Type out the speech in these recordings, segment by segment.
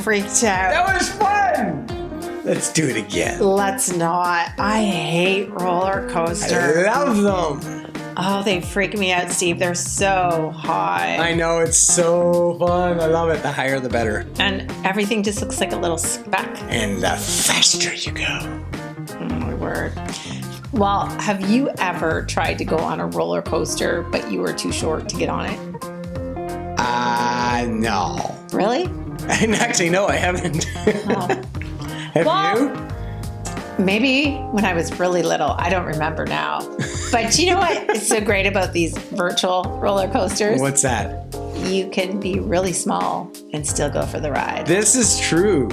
Freaked out. That was fun! Let's do it again. Let's not. I hate roller coasters. I love them. Oh, they freak me out, Steve. They're so high. I know, it's so fun. I love it. The higher, the better. And everything just looks like a little speck. And the faster you go. Oh, my word. Well, have you ever tried to go on a roller coaster, but you were too short to get on it? No. Really? Actually, no, I haven't. Oh. Have you? Maybe when I was really little. I don't remember now. But you know what is so great about these virtual roller coasters? What's that? You can be really small and still go for the ride. This is true.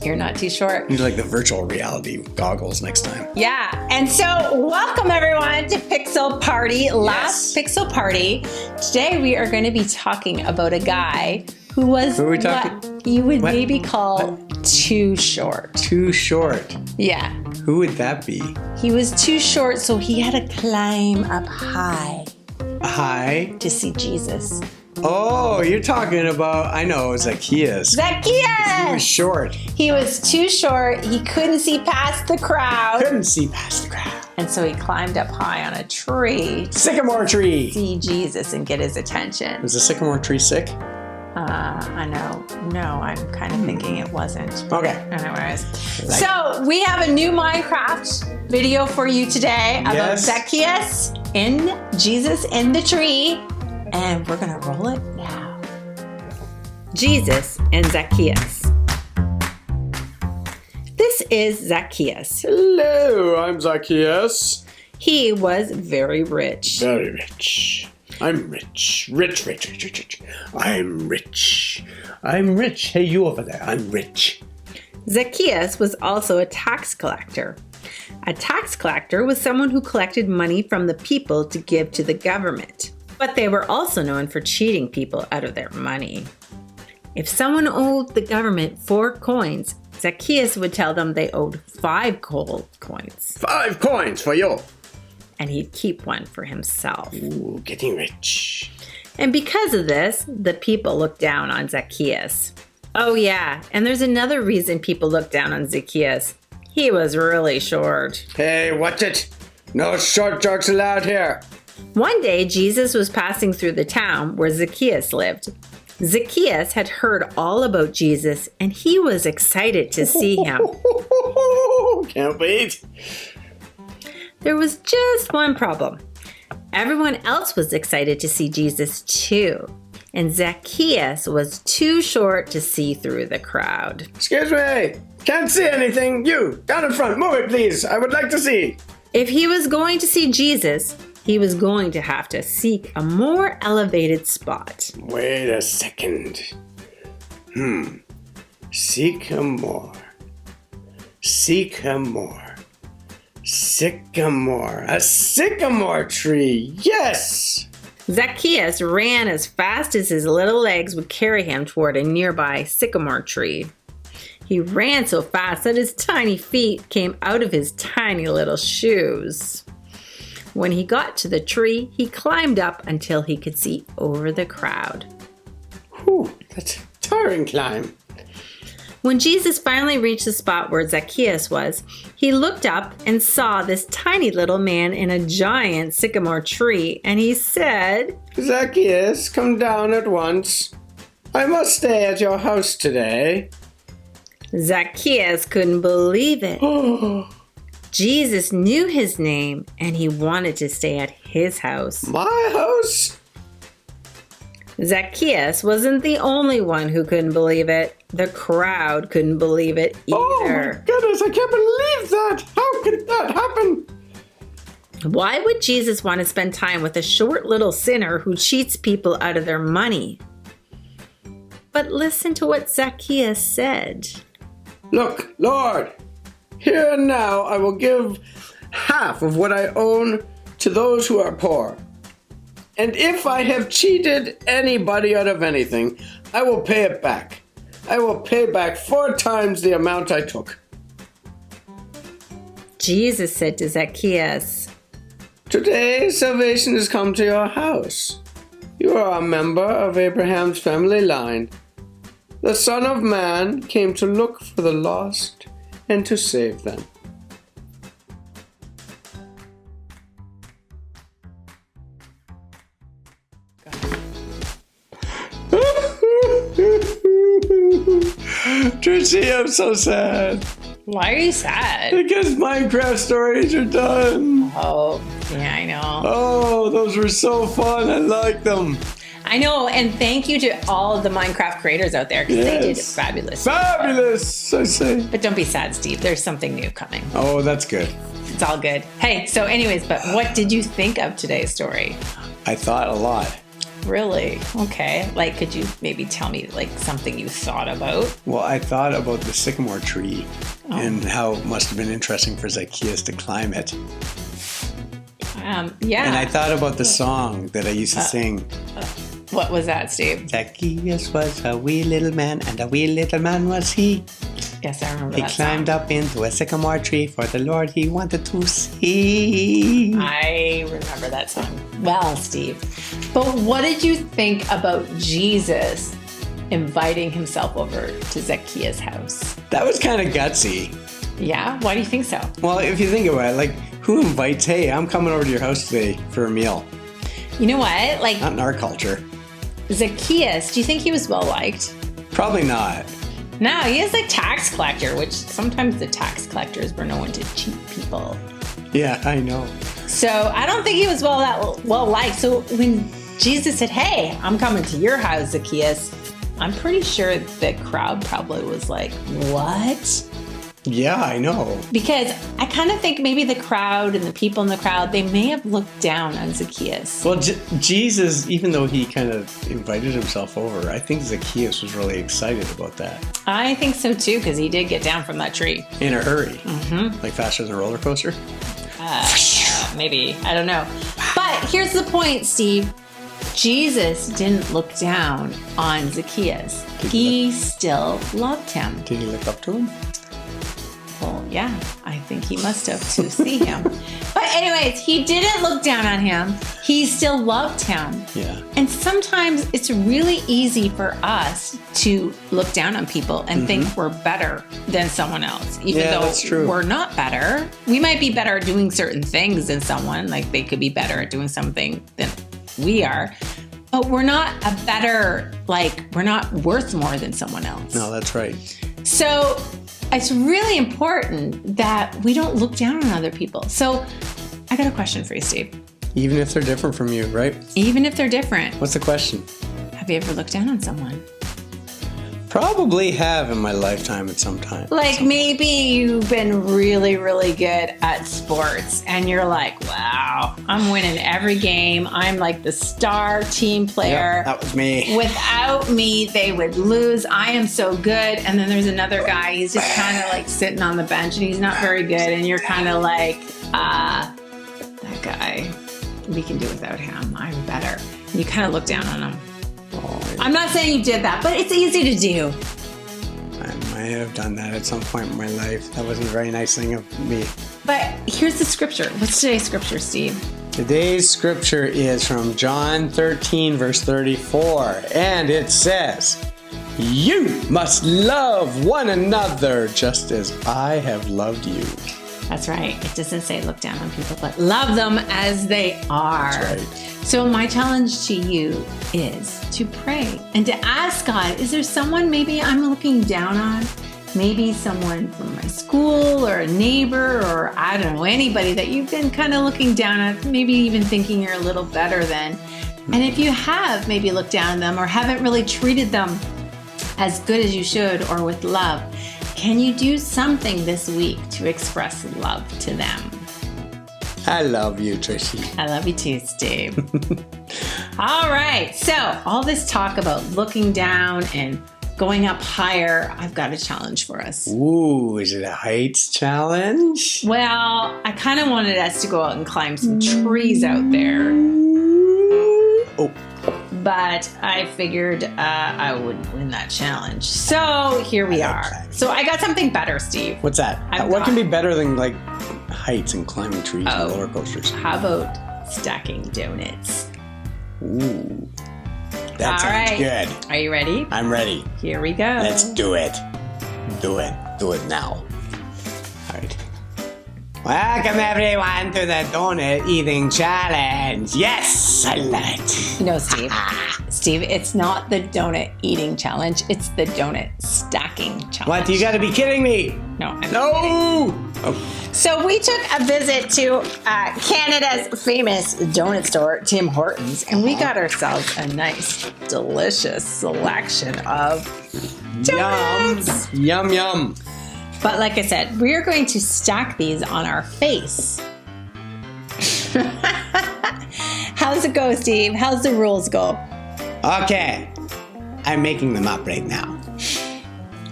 You're not too short. You need like the virtual reality goggles next time. Yeah. And so welcome everyone to Pixel Party. Last Pixel Party. Today we are going to be talking about a guy who was what you would maybe call too short. Too short? Yeah. Who would that be? He was too short, so he had to climb up high. High? To see Jesus. Oh, you're talking about, I know, Zacchaeus. Zacchaeus! He was short. He was too short. He couldn't see past the crowd. And so he climbed up high on a tree. Sycamore tree. To see Jesus and get his attention. Was the sycamore tree sick? I know. No, I'm kind of thinking it wasn't. Okay. Anyways. So we have a new Minecraft video for you today about Zacchaeus and Jesus in the tree. And we're going to roll it now. Jesus and Zacchaeus. This is Zacchaeus. Hello, I'm Zacchaeus. He was very rich. Very rich. I'm rich. Rich. I'm rich. I'm rich. Hey, you over there. I'm rich. Zacchaeus was also a tax collector. A tax collector was someone who collected money from the people to give to the government. But they were also known for cheating people out of their money. If someone owed the government 4 coins, Zacchaeus would tell them they owed 5 gold coins. 5 coins for you. And he'd keep one for himself. Ooh, getting rich. And because of this, the people looked down on Zacchaeus. Oh yeah, and there's another reason people looked down on Zacchaeus. He was really short. Hey, watch it. No short jokes allowed here. One day, Jesus was passing through the town where Zacchaeus lived. Zacchaeus had heard all about Jesus, and he was excited to see him. Can't wait. There was just one problem. Everyone else was excited to see Jesus too, and Zacchaeus was too short to see through the crowd. Excuse me, can't see anything. You, down in front, move it please. I would like to see. If he was going to see Jesus, he was going to have to seek a more elevated spot. Wait a second. Sycamore. A sycamore tree. Yes! Zacchaeus ran as fast as his little legs would carry him toward a nearby sycamore tree. He ran so fast that his tiny feet came out of his tiny little shoes. When he got to the tree, he climbed up until he could see over the crowd. Whew, that's a tiring climb. When Jesus finally reached the spot where Zacchaeus was, he looked up and saw this tiny little man in a giant sycamore tree, and he said, Zacchaeus, come down at once. I must stay at your house today. Zacchaeus couldn't believe it. Jesus knew his name, and he wanted to stay at his house. My house? Zacchaeus wasn't the only one who couldn't believe it. The crowd couldn't believe it either. Oh my goodness, I can't believe that! How could that happen? Why would Jesus want to spend time with a short little sinner who cheats people out of their money? But listen to what Zacchaeus said. Look, Lord, here and now I will give half of what I own to those who are poor. And if I have cheated anybody out of anything, I will pay it back. I will pay back 4 times the amount I took. Jesus said to Zacchaeus, Today salvation has come to your house. You are a member of Abraham's family line. The Son of Man came to look for the lost and to save them. Trixie, I'm so sad. why are you sad? Because Minecraft stories are done. Oh, yeah, I know. Oh, those were so fun. I like them. I know, and thank you to all of the Minecraft creators out there, because they did fabulous. Fabulous, I say. But don't be sad, Steve. There's something new coming. Oh, that's good. It's all good. Hey, so anyways, but what did you think of today's story? I thought a lot. Really? Okay. Like, could you maybe tell me, like, something you thought about? Well, I thought about the sycamore tree and how it must have been interesting for Zacchaeus to climb it. Yeah. And I thought about the song that I used to sing. What was that, Steve? Zacchaeus was a wee little man, and a wee little man was he. Yes, I remember He that climbed song. up into a sycamore tree for the Lord he wanted to see. I remember that song. Well, Steve. But what did you think about Jesus inviting himself over to Zacchaeus' house? That was kind of gutsy. Yeah? Why do you think so? Well, if you think about it, like, who invites, hey, I'm coming over to your house today for a meal? You know what? Like, Not in our culture. Zacchaeus, do you think he was well liked? Probably not. No, he is a tax collector, which sometimes the tax collectors were known to cheat people. Yeah, I know. So I don't think he was well liked. So when Jesus said, hey, I'm coming to your house, Zacchaeus, I'm pretty sure the crowd probably was like, what? Yeah, I know. Because I kind of think maybe the crowd and the people in the crowd, they may have looked down on Zacchaeus. Well, Jesus, even though he kind of invited himself over, I think Zacchaeus was really excited about that. I think so too, because he did get down from that tree. In a hurry. Mm-hmm. Like faster than a roller coaster? Maybe. I don't know. But here's the point, Steve. Jesus didn't look down on Zacchaeus. He still loved him. Did he look up to him? Well, yeah, I think he must have to see him. But anyways, he didn't look down on him. He still loved him. Yeah. And sometimes it's really easy for us to look down on people and think we're better than someone else. Even though that's true. We're not better. We might be better at doing certain things than someone. Like they could be better at doing something than we are. But we're not a better, we're not worth more than someone else. No, that's right. So it's really important that we don't look down on other people. So I got a question for you, Steve. Even if they're different from you, right? Even if they're different, What's the question? have you ever looked down on someone? Probably have in my lifetime at some time. Like maybe you've been really, really good at sports and you're like, wow, I'm winning every game. I'm like the star team player. Yep, that was me. Without me, they would lose. I am so good. And then there's another guy, he's just kind of like sitting on the bench and he's not very good. And you're kind of like, that guy, we can do without him. I'm better. And you kind of look down on him. Oh, I'm not saying you did that, but it's easy to do. I might have done that at some point in my life. That wasn't a very nice thing of me. But here's the scripture. What's today's scripture, Steve? Today's scripture is from John 13, verse 34, and it says, "You must love one another just as I have loved you." That's right. It doesn't say look down on people, but love them as they are. That's right. So my challenge to you is to pray and to ask God, is there someone maybe I'm looking down on? maybe someone from my school or a neighbor or I don't know, anybody that you've been kind of looking down at, maybe even thinking you're a little better than. And if you have maybe looked down on them or haven't really treated them as good as you should or with love, can you do something this week to express love to them? I love you, Trishy. I love you too, Steve. All right. So all this talk about looking down and going up higher, I've got a challenge for us. Ooh, is it a heights challenge? Well, I kind of wanted us to go out and climb some trees out there. Oh. But I figured I would win that challenge. So here we are. So I got something better, Steve. What's that? What can be better than like heights and climbing trees and roller coasters? How about stacking donuts? Ooh. That sounds good. Are you ready? I'm ready. Here we go. Let's do it. Do it. Do it now. All right. Welcome everyone to the donut eating challenge. Yes, I love it. You know, Steve, it's not the donut eating challenge. It's the donut stacking challenge. What? You got to be kidding me. No, I'm not kidding. Oh. So we took a visit to Canada's famous donut store, Tim Hortons, and we got ourselves a nice, delicious selection of donuts. Yum, yum. But like I said, we're going to stack these on our face. How's it go, Steve? How's the rules go? Okay. I'm making them up right now.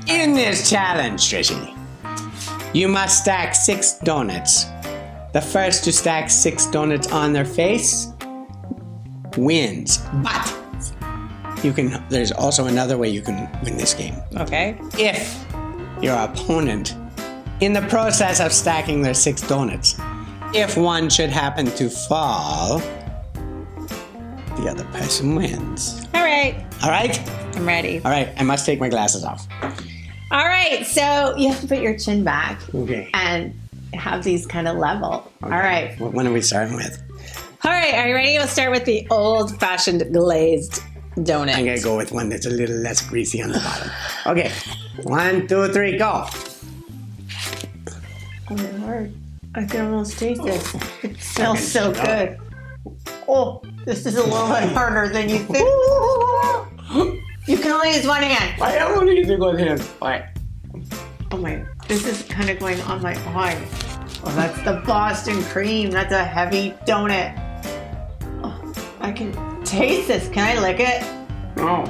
In this challenge, Trishy, you must stack 6 donuts. The first to stack 6 donuts on their face wins. But there's also another way you can win this game. Okay. If your opponent, in the process of stacking their 6 donuts, if one should happen to fall, the other person wins. All right. All right? I'm ready. All right, I must take my glasses off. All right, so you have to put your chin back. Okay. And have these kind of level. Okay. All right. What one are we starting with? All right, are you ready? We'll start with the old-fashioned glazed donut. I'm going to go with one that's a little less greasy on the bottom. Okay. 1, 2, 3, go. Oh, my Lord. I can almost taste it. It smells so good. Oh, this is a little bit harder than you think. You can only use one hand. I am only using one hand. All right. Oh my, this is kind of going on my eye. Oh, that's the Boston cream. That's a heavy donut. Oh, I can taste this. Can I lick it? Oh.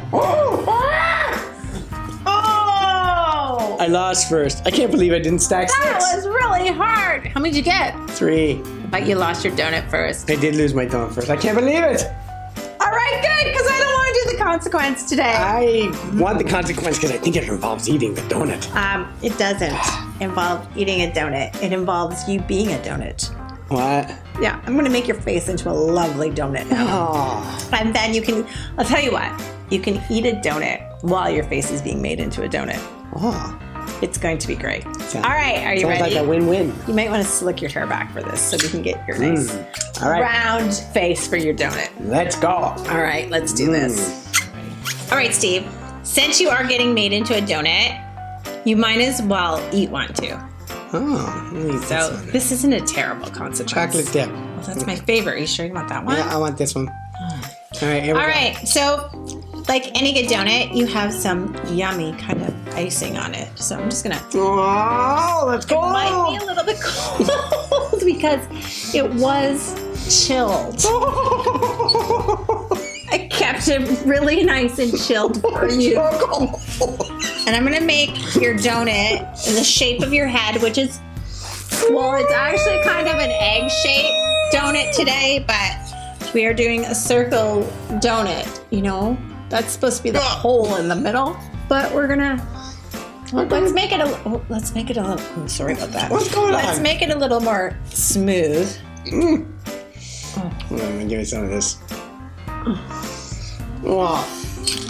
Oh! I lost first. I can't believe I didn't stack 6. That was really hard. How many did you get? 3. But you lost your donut first. I did lose my donut first. I can't believe it. All right, good, because I don't want to do the consequence today. I want the consequence because I think it involves eating the donut. It doesn't involve eating a donut. It involves you being a donut. What? Yeah, I'm going to make your face into a lovely donut. Oh. And then I'll tell you what, you can eat a donut while your face is being made into a donut. Oh. It's going to be great. All right, are you Sounds ready? like a win-win. You might want to slick your hair back for this so we can get your nice All right. round face for your donut. Let's go. All right, let's do this. All right, Steve, since you are getting made into a donut, you might as well eat one too. Oh, let me eat So this one. this isn't a terrible consequence. Chocolate dip. Well, that's my favorite. Are you sure you want that one? Yeah, I want this one. All right, here we All go. right, so like any good donut, you have some yummy kind of icing on it. So I'm just gonna. Oh, let's go. It might be a little bit cold because it was chilled. I kept it really nice and chilled for you. And I'm gonna make your donut in the shape of your head, which is, well, it's actually kind of an egg-shaped donut today, but we are doing a circle donut, you know? That's supposed to be the hole in the middle, but we're gonna, let's make it a little, oh, sorry about that. What's going on? Let's make it a little more smooth. I'm gonna give you some of this. Oh.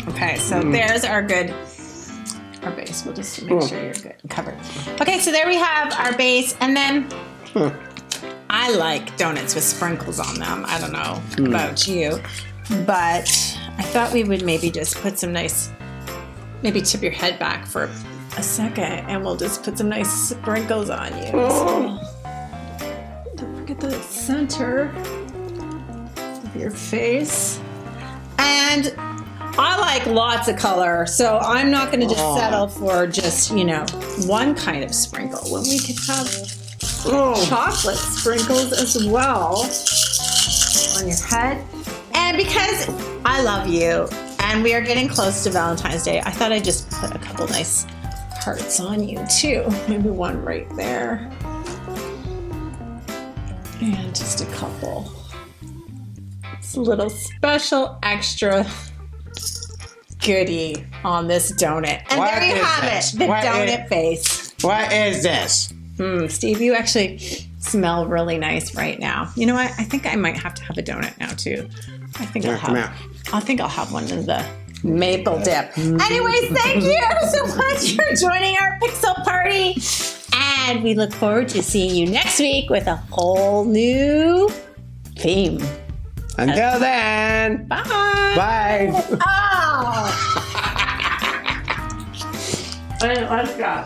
Okay, so there's our base. We'll just make sure you're good and covered. Okay, so there we have our base, and then I like donuts with sprinkles on them. I don't know about you, but I thought we would maybe just put some nice, maybe tip your head back for a second and we'll just put some nice sprinkles on you. Oh. So, don't forget the center of your face. And I like lots of color, so I'm not going to just settle for just, one kind of sprinkle when we could have chocolate sprinkles as well on your head. And because I love you and we are getting close to Valentine's Day, I thought I'd just put a couple nice hearts on you too. Maybe one right there. And just a couple. It's a little special extra goodie on this donut. And What there you is have this? it, the What donut face. What is this? Steve, you actually smell really nice right now. You know what? I think I might have to have a donut now too. I think I'll have one in the maple dip. Anyways, thank you so much for joining our Pixel Party. And we look forward to seeing you next week with a whole new theme. Until then. Bye. Bye. Oh. Let's go.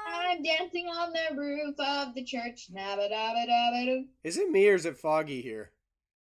I'm dancing on the roof of the church. Nabba dabba dabba doo. Is it me or is it foggy here?